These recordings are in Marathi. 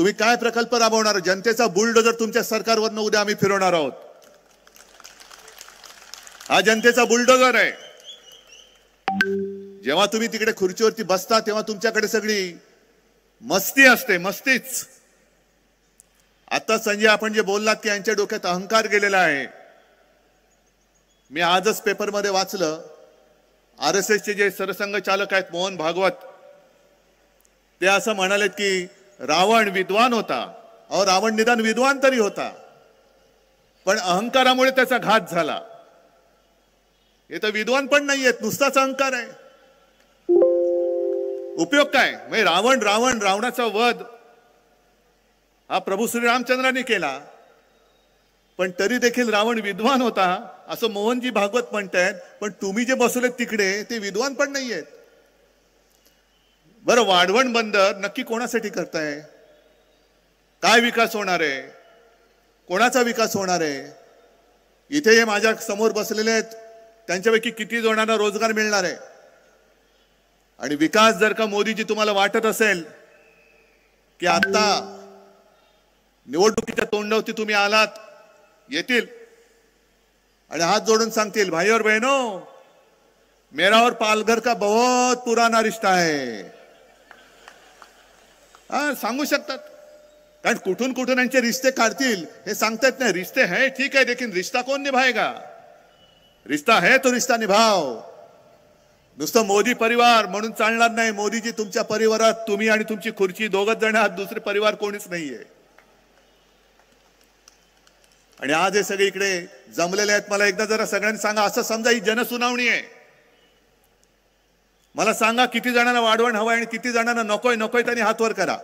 तुम्ही काय प्रकल्प राबवणार? जनतेचा बुलडोजर तुमच्या सरकारवरनं उद्या आम्ही फिरवणार आहोत. हा जनतेचा बुलडोजर आहे. जेव्हा तुम्ही तिकडे खुर्चीवरती बसता तेव्हा तुमच्याकडे सगळी मस्ती असते, मस्तीच. आता संजय आपण जे बोललात की यांच्या डोक्यात अहंकार गेलेला आहे. मी आजच पेपरमध्ये वाचलं, आरएसएसचे जे सरसंघचालक आहेत मोहन भागवत, ते असं म्हणालेत की रावण विद्वान होता. अहो, रावण निदान विद्वान तरी होता, पण अहंकारामुळे त्याचा घात झाला. हे तर विद्वान पण नाहीयेत, नुसताच अहंकार आहे. उपयोग काय? म्हणजे रावणाचा वध हा प्रभू श्रीरामचंद्रांनी केला, पण तरी देखील रावण विद्वान होता असं मोहनजी भागवत म्हणतायत. पण तुम्ही जे बसवलेत तिकडे ते विद्वान पण नाहीयेत. बरं, वाढवण बंदर नक्की कोणासाठी करताय? काय विकास होणार आहे? कोणाचा विकास होणार आहे? इथे हे माझ्या समोर बसलेले आहेत, त्यांच्यापैकी किती जणांना रोजगार मिळणार आहे? आणि विकास जर का मोदीजी तुम्हाला वाटत असेल की आता निवडणुकीच्या तोंडावरती तुम्ही आलात, येतील आणि हात जोडून सांगतील भाई और बहनों, मेरा और पालघर का बहुत पुराना रिश्ता है. हा, सांगू शकतात. कारण कुठून कुठून यांचे रिश्ते काढतील हे सांगता येत नाही. रिश्ते है ठीक है, लेकिन रिश्ता कौन निभाएगा? रिश्ता है तो रिश्ता निभाव. नुसतं मोदी परिवार म्हणून चालणार नाही. मोदीजी तुमच्या परिवारात तुम्ही आणि तुमची खुर्ची दोघच जण आहात, दुसरे परिवार कोणीच नाहीये. आणि आज हे सगळे इकडे जमलेले आहेत. मला एकदा जरा सगळ्यांनी सांगा, असं समजा ही जनसुनावणी आहे, मला सांगा किती जणांना वाढवण हवंय आणि किती जणांना नकोय? नकोय त्यांनी हात वर करा.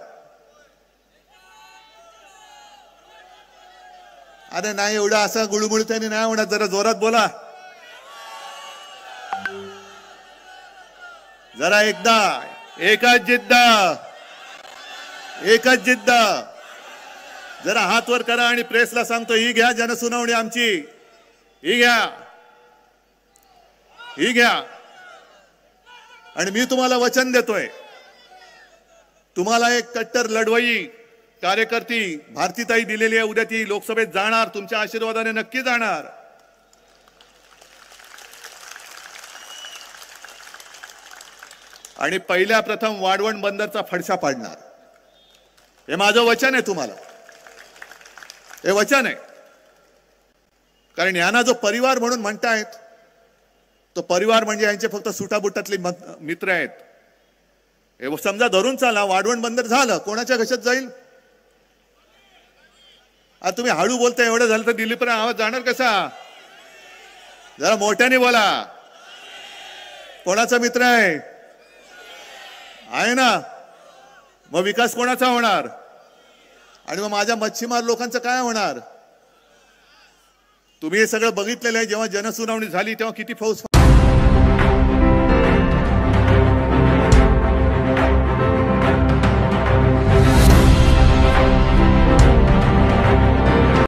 अरे नाही, एवढं असं गुळगुळ त्यांनी नाही होणार, जरा जोरात बोला. जरा एकदा, एकच जिद्द, एकच जिद्द. जरा हात वर करा आणि प्रेसला सांगतो, ही घ्या जनसुनावणी आमची, ही घ्या, ही घ्या. आणि मी तुम्हाला वचन देतोय, तुम्हाला एक कट्टर लढवई कार्यकर्ती भारतीताई दिलेली आहे. उद्या ती लोकसभेत जाणार, तुमच्या आशीर्वादाने नक्की जाणार. आणि पहिल्या प्रथम वाढवण बंदरचा फडशा पाडणार. हे माझं वचन आहे तुम्हाला, हे वचन आहे. कारण यांना जो परिवार म्हणून म्हणतायत, तो परिवार म्हणजे यांचे फक्त सुटाबुटातले मित्र आहेत. हे समजा धरून चाला, वाढवण बंदर झालं, कोणाच्या घशात जाईल? आता तुम्ही हळू बोलता, एवढं झालं तर दिल्लीपर्यंत आवाज जाणार कसा? जरा मोठ्याने बोला. कोणाचा मित्र आहे? आहे ना? मग विकास कोणाचा होणार? आणि मग माझ्या मच्छीमार लोकांचं काय होणार? तुम्ही हे सगळं बघितलेलं आहे. जेव्हा जनसुनावणी झाली तेव्हा किती फौज